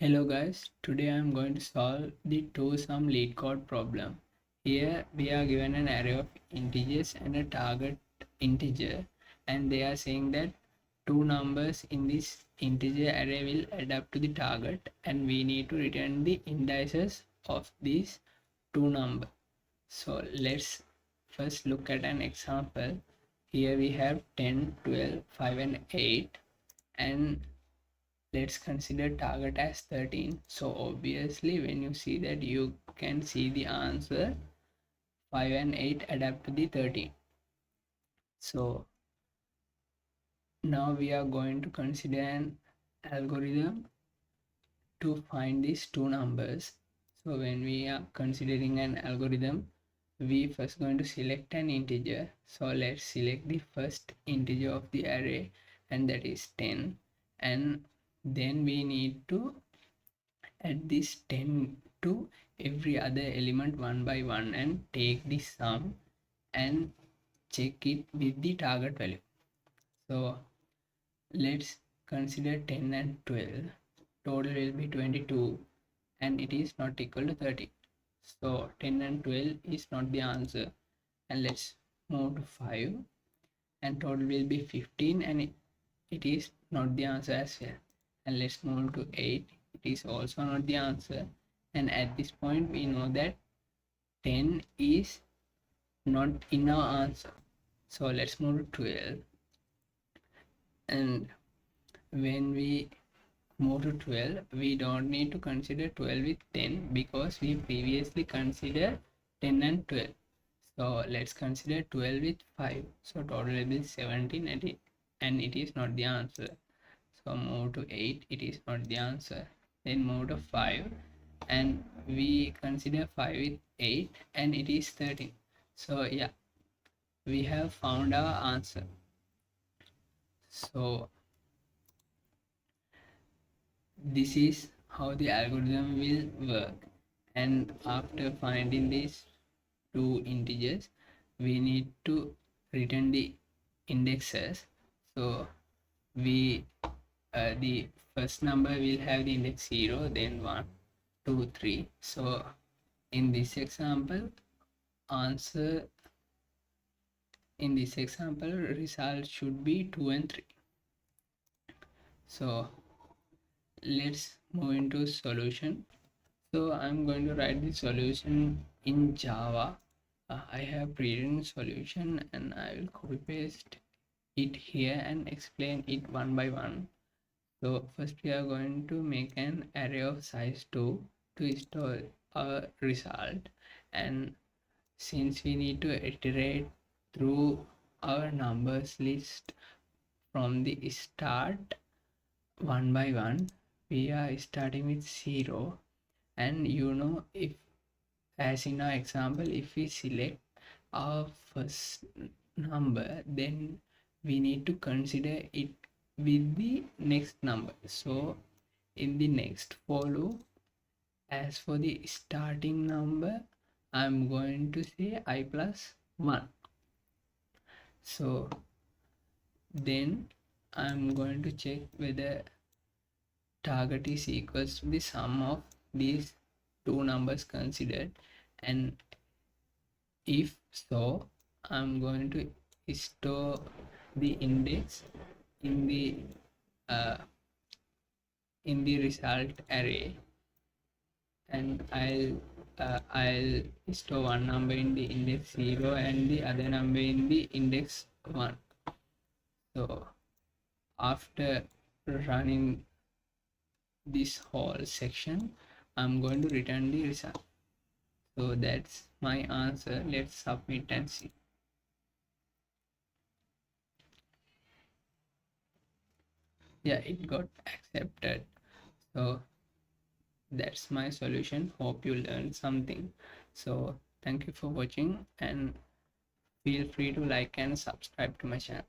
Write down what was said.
Hello guys, today I am going to solve the two-sum Leetcode problem. Here we are given an array of integers and a target integer, and they are saying that two numbers in this integer array will add up to the target, and we need to return the indices of these two numbers. So let's first look at an example. Here we have 10, 12, 5 and 8, and let's consider target as 13. So obviously when you see that, you can see the answer 5 and 8 adapt to the 13. So now we are going to consider an algorithm to find these two numbers. So when we are considering an algorithm, we first going to select an integer. So let's select the first integer of the array, and that is 10, and then we need to add this 10 to every other element one by one and take the sum and check it with the target value. So let's consider 10 and 12. Total will be 22 and it is not equal to 30. So 10 and 12 is not the answer, and let's move to 5, and total will be 15 and it is not the answer as well. And let's move to 8, it is also not the answer, and at this point we know that 10 is not in our answer. So let's move to 12, and when we move to 12, we don't need to consider 12 with 10 because we previously considered 10 and 12. So let's consider 12 with 5. So total will be 17 and it is not the answer. So move to 8, it is not the answer. Then move to 5, and we consider 5 with 8 and it is 13. So yeah, we have found our answer. So this is how the algorithm will work, and after finding these two integers, we need to return the indexes. So we the first number will have the index 0, then 1, 2, 3. So in this example, result should be 2 and 3. So let's move into solution. So I'm going to write the solution in Java. I have pre-written solution and I will copy paste it here and explain it one by one. So first we are going to make an array of size 2 to store our result, and since we need to iterate through our numbers list from the start one by one, we are starting with 0. And if, as in our example, if we select our first number, then we need to consider it with the next number. So in the next for loop, as for the starting number, I'm going to say I plus 1. So then I'm going to check whether target is equals to the sum of these two numbers considered, and if so, I'm going to store the index in the result array, and I'll store one number in the index 0 and the other number in the index 1. So after running this whole section, I'm going to return the result. So that's my answer. Let's submit and see. Yeah, it got accepted. So that's my solution. Hope you learned something. So thank you for watching, and feel free to like and subscribe to my channel.